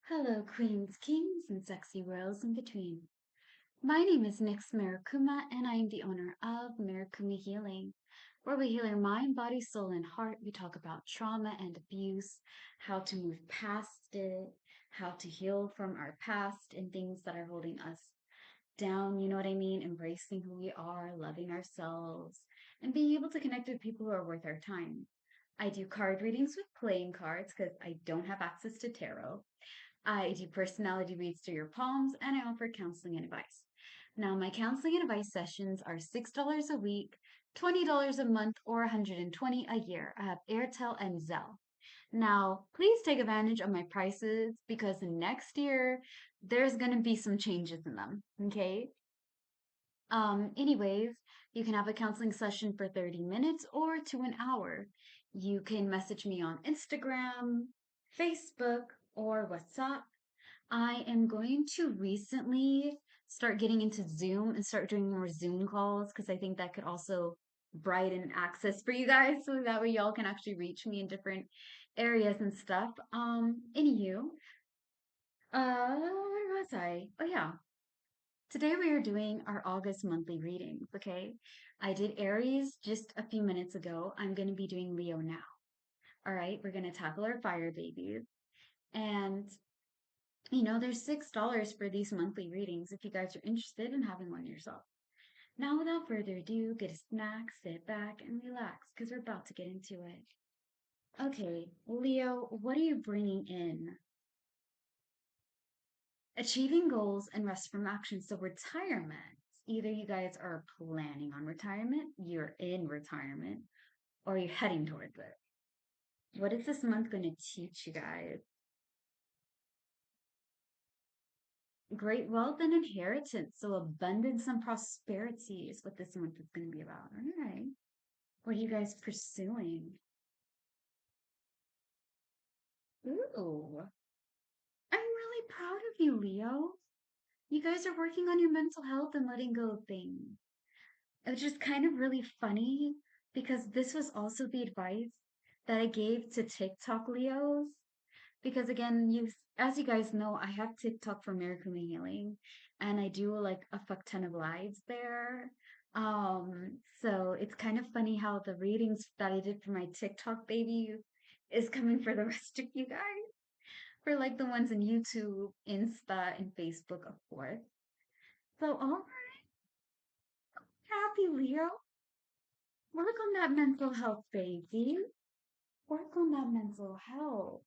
Hello, queens, kings, and sexy worlds in between. My name is Nix Marikuma, and I am the owner of Marikuma Healing, where we heal our mind, body, soul, and heart. We talk about trauma and abuse, how to move past it, how to heal from our past and things that are holding us down. You know what I mean? Embracing who we are, loving ourselves, and being able to connect with people who are worth our time. I do card readings with playing cards because I don't have access to tarot. I do personality reads through your palms, and I offer counseling and advice. Now, my counseling and advice sessions are $6 a week, $20 a month, or $120 a year. I have Airtel and Zelle. Now, please take advantage of my prices because next year there's going to be some changes in them. Okay. Anyways, you can have a counseling session for 30 minutes or to an hour. You can message me on Instagram, Facebook, or WhatsApp. I am going to recently start getting into Zoom and start doing more Zoom calls because I think that could also brighten access for you guys so that way y'all can actually reach me in different areas and stuff. Anywho, where was I? Oh yeah. Today we are doing our August monthly readings, okay? I did Aries just a few minutes ago. I'm going to be doing Leo now. All right, we're going to tackle our fire babies. And there's $6 for these monthly readings if you guys are interested in having one yourself. Now, without further ado, get a snack, sit back, and relax because we're about to get into it. Okay, Leo, what are you bringing in? Achieving goals and rest from action. So, retirement. Either you guys are planning on retirement, you're in retirement, or you're heading towards it. What is this month going to teach you guys? Great wealth and inheritance. So abundance and prosperity is what this month is going to be about. All right. What are you guys pursuing? Ooh, I'm really proud of you, Leo. You guys are working on your mental health and letting go of things. Which is kind of really funny because this was also the advice that I gave to TikTok Leos. Because again, as you guys know, I have TikTok for Marikuma Healing, and I do like a fuck ton of lives there. So it's kind of funny how the readings that I did for my TikTok baby is coming for the rest of you guys, for like the ones in YouTube, Insta, and Facebook, of course. So all right, happy Leo. Work on that mental health, baby. Work on that mental health.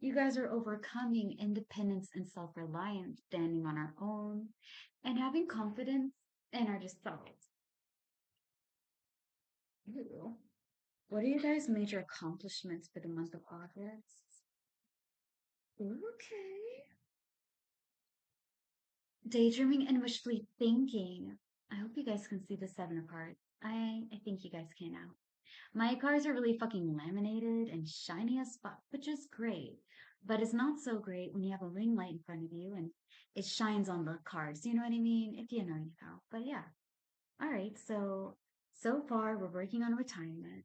You guys are overcoming independence and self reliance, standing on our own, and having confidence in our just selves. Ew. What are you guys' major accomplishments for the month of August? Okay. Daydreaming and wishfully thinking. I hope you guys can see the Seven of Hearts. I think you guys can now. My cards are really fucking laminated and shiny as fuck, which is great. But it's not so great when you have a ring light in front of you and it shines on the cards. You know what I mean? If you know, you know. But yeah. All right. So far, we're working on retirement.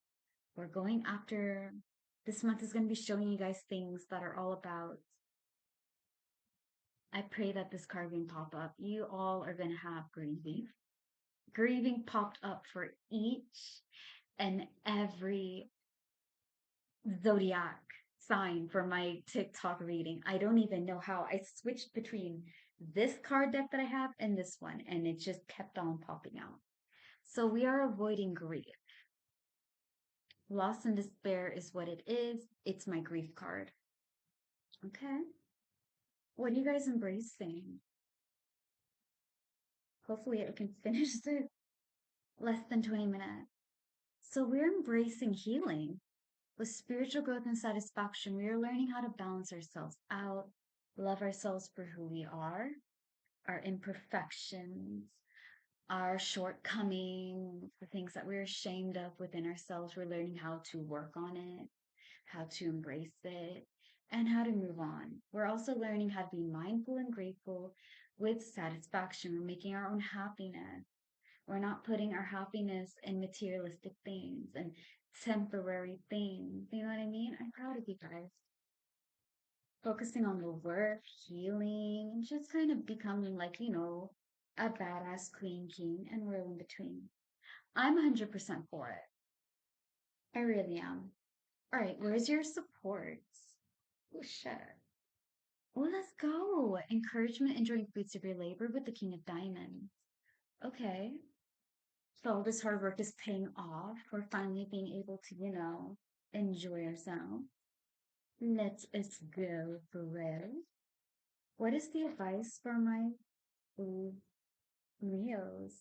We're going after, this month is going to be showing you guys things that are all about. I pray that this card can pop up. You all are going to have grieving. Grieving popped up for each and every zodiac sign for my TikTok reading. I don't even know how. I switched between this card deck that I have and this one, and it just kept on popping out. So we are avoiding grief. Loss and despair is what it is. It's my grief card. Okay. What are you guys embracing? Hopefully, I can finish this less than 20 minutes. So we're embracing healing. With spiritual growth and satisfaction, we are learning how to balance ourselves out, love ourselves for who we are, our imperfections, our shortcomings, the things that we're ashamed of within ourselves. We're learning how to work on it, how to embrace it, and how to move on. We're also learning how to be mindful and grateful with satisfaction. We're making our own happiness. We're not putting our happiness in materialistic things and temporary things. You know what I mean? I'm proud of you guys. focusing on the work, healing, and just kind of becoming like, a badass queen king, and we're in between. I'm 100% for it. I really am. All right, where's your support? Oh, shit. Well, let's go. Encouragement, enjoying fruits of your labor with the King of Diamonds. Okay. So all this hard work is paying off. We're finally being able to, enjoy ourselves. Let us go for real. What is the advice for my Leos?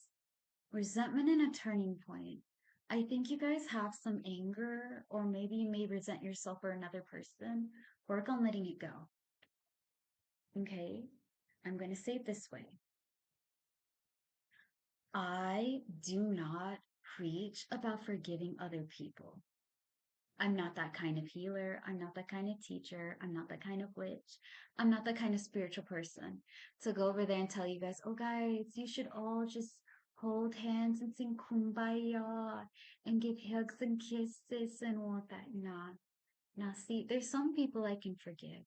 Resentment and a turning point. I think you guys have some anger, or maybe you may resent yourself or another person. Work on letting it go. Okay? I'm going to say it this way. I do not preach about forgiving other people. I'm not that kind of healer. I'm not that kind of teacher. I'm not that kind of witch. I'm not that kind of spiritual person to go over there and tell you guys, oh, guys, you should all just hold hands and sing kumbaya and give hugs and kisses and all that. Nah, nah, see, there's some people I can forgive.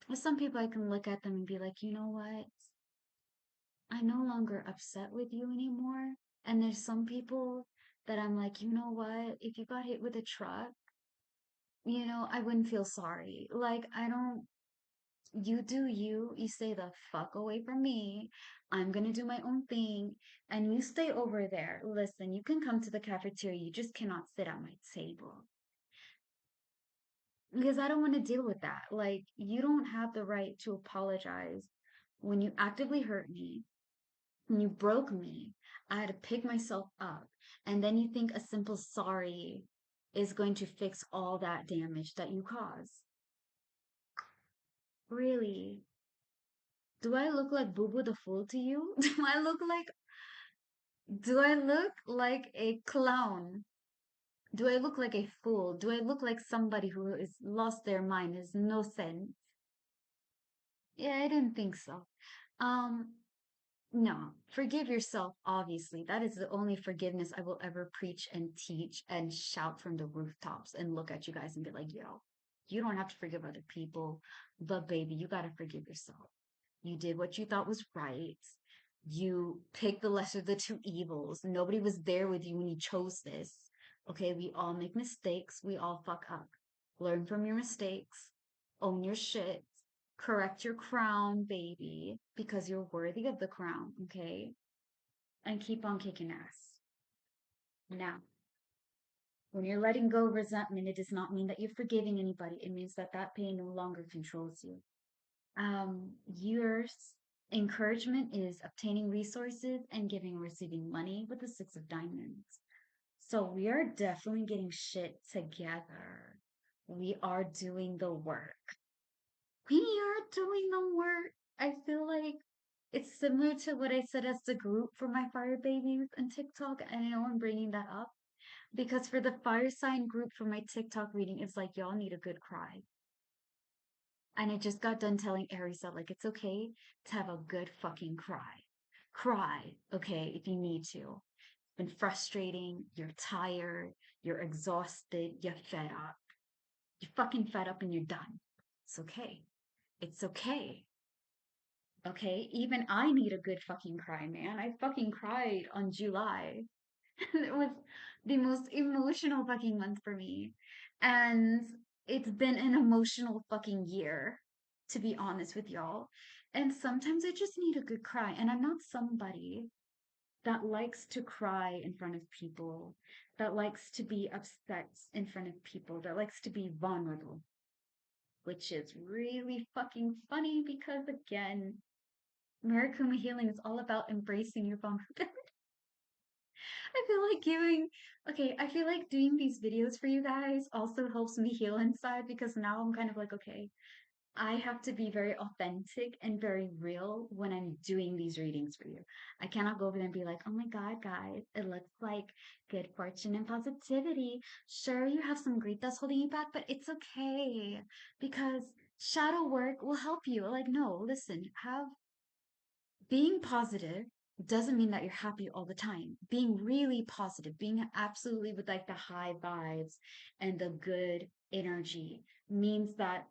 There's some people I can look at them and be like, you know what? I'm no longer upset with you anymore. And there's some people that I'm like, you know what? If you got hit with a truck, I wouldn't feel sorry. Like, I don't, you do you, you stay the fuck away from me. I'm gonna do my own thing. And you stay over there. Listen, you can come to the cafeteria, you just cannot sit at my table. Because I don't want to deal with that. Like, you don't have the right to apologize when you actively hurt me, when you broke me. I had to pick myself up. And then you think a simple sorry is going to fix all that damage that you caused. Really? Do I look like Boo Boo the Fool to you? Do I look like a clown? Do I look like a fool? Do I look like somebody who has lost their mind, has no sense? Yeah, I didn't think so. Um, no, forgive yourself, obviously. That is the only forgiveness I will ever preach and teach and shout from the rooftops and look at you guys and be like, yo, you don't have to forgive other people, but baby, you gotta forgive yourself. You did what you thought was right. You picked the lesser of the two evils. Nobody was there with you when you chose this. Okay, we all make mistakes. We all fuck up. Learn from your mistakes. Own your shit. Correct your crown, baby, because you're worthy of the crown, okay? And keep on kicking ass. Now, when you're letting go of resentment, it does not mean that you're forgiving anybody. It means that that pain no longer controls you. Your encouragement is obtaining resources and giving and receiving money with the Six of Diamonds. So we are definitely getting shit together. We are doing the work. We are doing the work. I feel like it's similar to what I said as the group for my fire babies on TikTok. And I know I'm bringing that up because for the fire sign group for my TikTok reading, it's like y'all need a good cry. And I just got done telling Aries that like it's okay to have a good fucking cry. Cry, okay, if you need to. It's been frustrating, you're tired, you're exhausted, you're fed up. You're fucking fed up and you're done. It's okay. It's okay. Okay, even I need a good fucking cry, man. I fucking cried on July. It was the most emotional fucking month for me. And it's been an emotional fucking year, to be honest with y'all. And sometimes I just need a good cry. And I'm not somebody that likes to cry in front of people, that likes to be upset in front of people, that likes to be vulnerable, which is really fucking funny because, again, Marikuma Healing is all about embracing your vulnerability. I feel like I feel like doing these videos for you guys also helps me heal inside because now I'm kind of like, okay, I have to be very authentic and very real when I'm doing these readings for you. I cannot go over there and be like, oh my God, guys, it looks like good fortune and positivity. Sure, you have some grief that's holding you back, but it's okay because shadow work will help you. Like, no, listen, have being positive doesn't mean that you're happy all the time. Being really positive, being absolutely with like the high vibes and the good energy means that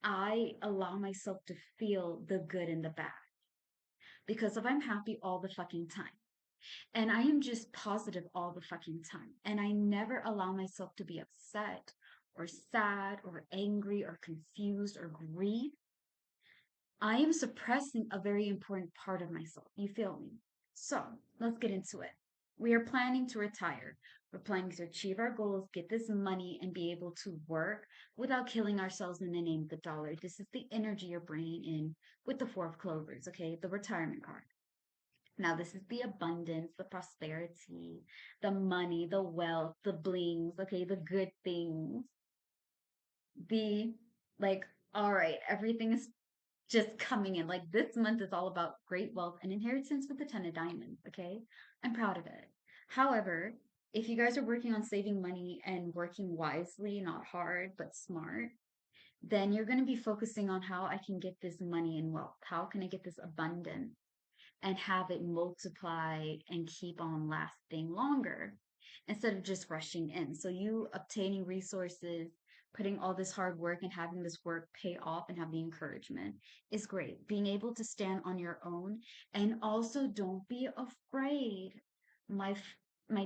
I allow myself to feel the good and the bad. Because if I'm happy all the fucking time, and I am just positive all the fucking time, and I never allow myself to be upset or sad or angry or confused or grieved, I am suppressing a very important part of myself. You feel me? So let's get into it. We are planning to retire. We're planning to achieve our goals, get this money, and be able to work without killing ourselves in the name of the dollar. This is the energy you're bringing in with the Four of Clovers, okay? The retirement card. Now, this is the abundance, the prosperity, the money, the wealth, the blings, okay? The good things. The like, all right, everything is just coming in. Like this month is all about great wealth and inheritance with the 10 of diamonds. Okay. I'm proud of it. However, if you guys are working on saving money and working wisely, not hard, but smart, then you're going to be focusing on how I can get this money and wealth. How can I get this abundance and have it multiply and keep on lasting longer instead of just rushing in? So, you obtaining resources, putting all this hard work and having this work pay off and have the encouragement is great. Being able to stand on your own, and also don't be afraid. My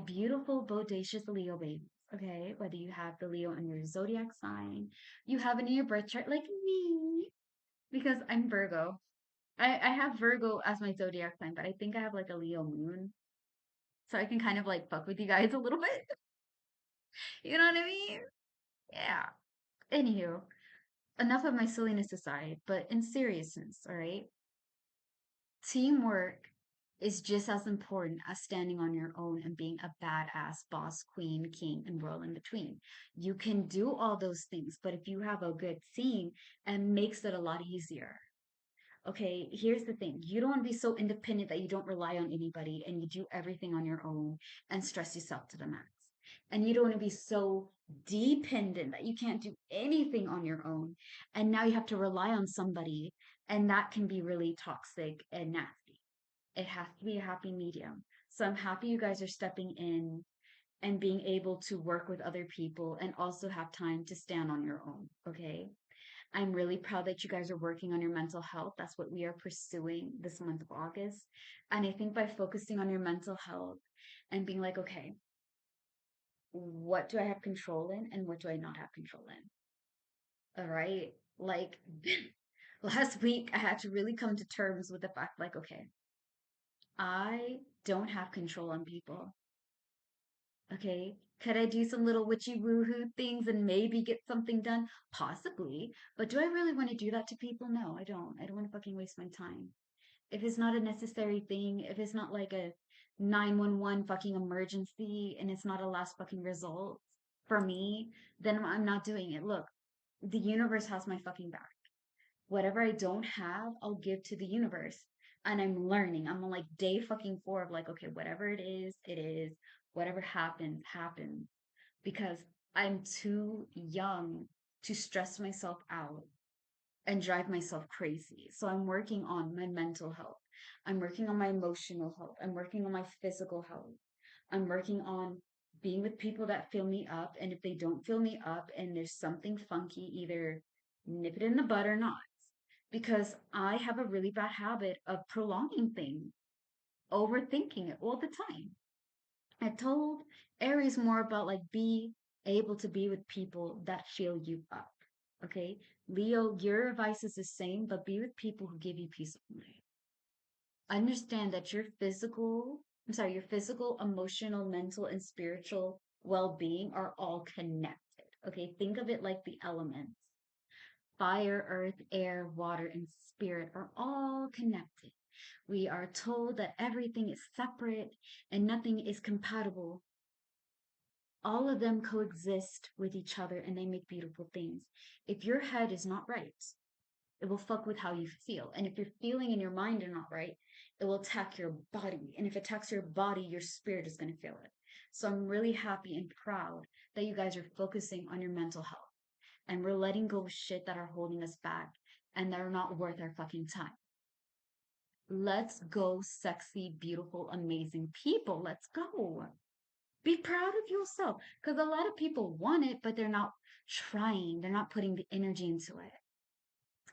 beautiful bodacious Leo babies, okay? Whether you have the Leo in your zodiac sign, you have it in your birth chart like me, because I'm Virgo. I have Virgo as my zodiac sign, but I think I have like a Leo moon. So I can kind of like fuck with you guys a little bit. You know what I mean? Yeah. Anywho, enough of my silliness aside, but in seriousness, all right? Teamwork is just as important as standing on your own and being a badass boss, queen, king, and world in between. You can do all those things, but if you have a good team, it makes it a lot easier. Okay, here's the thing. You don't want to be so independent that you don't rely on anybody and you do everything on your own and stress yourself to the max. And you don't want to be so dependent that you can't do anything on your own. And now you have to rely on somebody, and that can be really toxic and nasty. It has to be a happy medium. So I'm happy you guys are stepping in and being able to work with other people and also have time to stand on your own. Okay. I'm really proud that you guys are working on your mental health. That's what we are pursuing this month of August. And I think by focusing on your mental health and being like, okay, what do I have control in and what do I not have control in? All right. Like last week, I had to really come to terms with the fact, like, okay, I don't have control on people. Okay. Could I do some little witchy woohoo things and maybe get something done? Possibly. But do I really want to do that to people? No, I don't. I don't want to fucking waste my time. If it's not a necessary thing, if it's not like a 911 fucking emergency and it's not a last fucking result for me, then I'm not doing it. Look, the universe has my fucking back. Whatever I don't have, I'll give to the universe. And I'm learning. I'm on like day fucking 4 of like, okay, whatever it is, it is. Whatever happens, happens. Because I'm too young to stress myself out and drive myself crazy. So I'm working on my mental health. I'm working on my emotional health. I'm working on my physical health. I'm working on being with people that fill me up. And if they don't fill me up and there's something funky, either nip it in the bud or not. Because I have a really bad habit of prolonging things, overthinking it all the time. I told Aries more about like be able to be with people that fill you up. Okay. Leo, your advice is the same, but be with people who give you peace of mind. Understand that your physical, emotional, mental, and spiritual well being are all connected. Okay. Think of it like the elements: fire, earth, air, water, and spirit are all connected. We are told that everything is separate and nothing is compatible. All of them coexist with each other and they make beautiful things. If your head is not right, it will fuck with how you feel. And if your feeling and your mind are not right, it will attack your body. And if it attacks your body, your spirit is going to feel it. So I'm really happy and proud that you guys are focusing on your mental health and we're letting go of shit that are holding us back and that are not worth our fucking time. Let's go, sexy, beautiful, amazing people. Let's go. Be proud of yourself because a lot of people want it, but they're not trying. They're not putting the energy into it.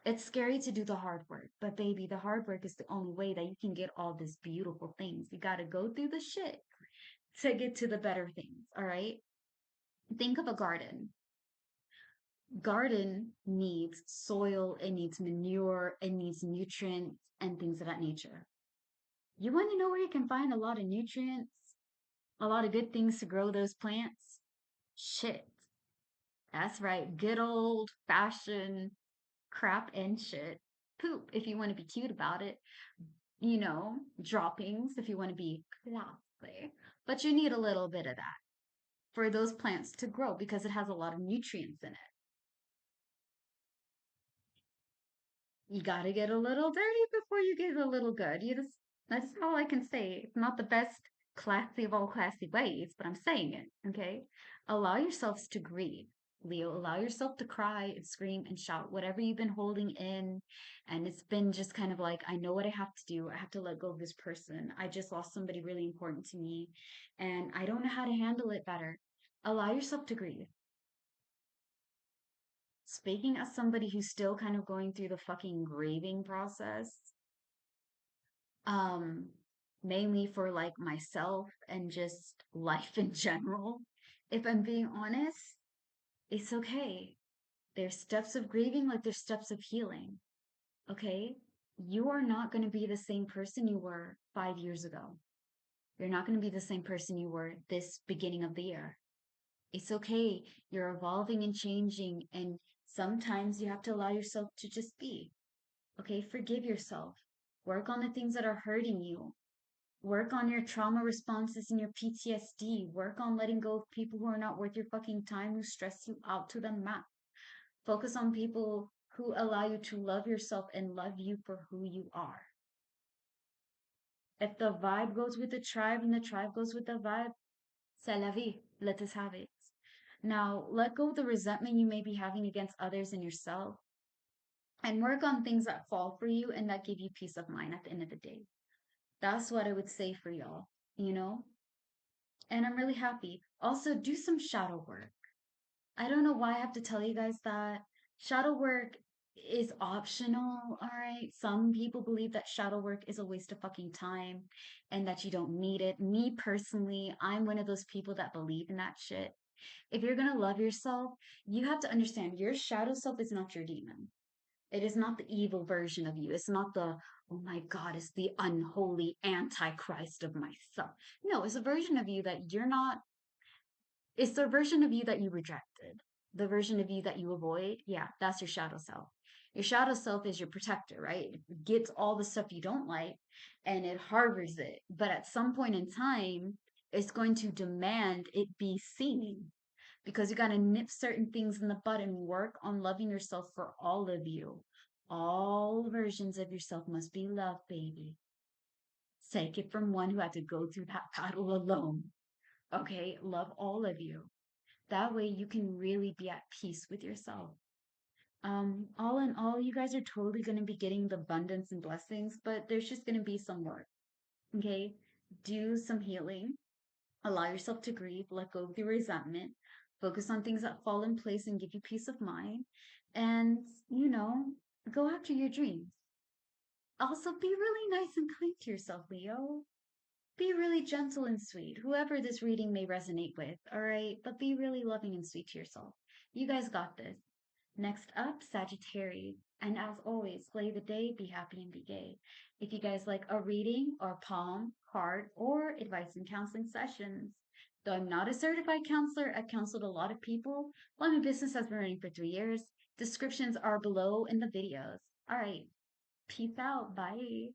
It's scary to do the hard work, but baby, the hard work is the only way that you can get all these beautiful things. You got to go through the shit to get to the better things, all right? Think of a garden. Garden needs soil, it needs manure, it needs nutrients and things of that nature. You want to know where you can find a lot of nutrients, a lot of good things to grow those plants? Shit. That's right. Good old fashioned crap and shit. Poop, if you want to be cute about it. Droppings, if you want to be classy. But you need a little bit of that for those plants to grow because it has a lot of nutrients in it. You got to get a little dirty before you get a little good. That's all I can say. It's not the best classy of all classy ways, but I'm saying it, okay? Allow yourselves to grieve. Leo, allow yourself to cry and scream and shout whatever you've been holding in. And it's been just kind of like, I know what I have to do. I have to let go of this person. I just lost somebody really important to me, and I don't know how to handle it better. Allow yourself to grieve. Speaking as somebody who's still kind of going through the fucking grieving process, um, mainly for like myself and just life in general, if I'm being honest, it's okay. There's steps of grieving like there's steps of healing. Okay? You are not going to be the same person you were 5 years ago. You're not going to be the same person you were this beginning of the year. It's okay. You're evolving and changing, and sometimes you have to allow yourself to just be. Okay? Forgive yourself. Work on the things that are hurting you. Work on your trauma responses and your PTSD. Work on letting go of people who are not worth your fucking time, who stress you out to the max. Focus on people who allow you to love yourself and love you for who you are. If the vibe goes with the tribe and the tribe goes with the vibe, c'est la vie. Let us have it. Now, let go of the resentment you may be having against others and yourself, and work on things that fall for you and that give you peace of mind at the end of the day. That's what I would say for y'all, you know? And I'm really happy. Also, do some shadow work. I don't know why I have to tell you guys that. Shadow work is optional, all right? Some people believe that shadow work is a waste of fucking time and that you don't need it. Me personally, I'm one of those people that believe in that shit. If you're gonna love yourself, you have to understand your shadow self is not your demon. It is not the evil version of you. It's not the, oh my God, it's the unholy antichrist of myself. No, it's a version of you that you're not, it's the version of you that you rejected, the version of you that you avoid. Yeah, that's your shadow self. Your shadow self is your protector, right? It gets all the stuff you don't like and it harbors it. But at some point in time, it's going to demand it be seen because you got to nip certain things in the bud and work on loving yourself for all of you. All versions of yourself must be loved, baby. Take it from one who had to go through that battle alone. Okay, love all of you. That way you can really be at peace with yourself. All in all, you guys are totally going to be getting the abundance and blessings, but there's just going to be some work. Okay, do some healing, allow yourself to grieve, let go of the resentment, focus on things that fall in place and give you peace of mind, and go after your dreams. Also, be really nice and kind to yourself, Leo. Be really gentle and sweet, whoever this reading may resonate with, all right? But be really loving and sweet to yourself. You guys got this. Next up, Sagittarius. And as always, slay the day, be happy, and be gay. If you guys like a reading or palm, card, or advice and counseling sessions, though I'm not a certified counselor, I've counseled a lot of people. Well, my business has been running for 3 years. Descriptions are below in the videos. All right. Peace out. Bye.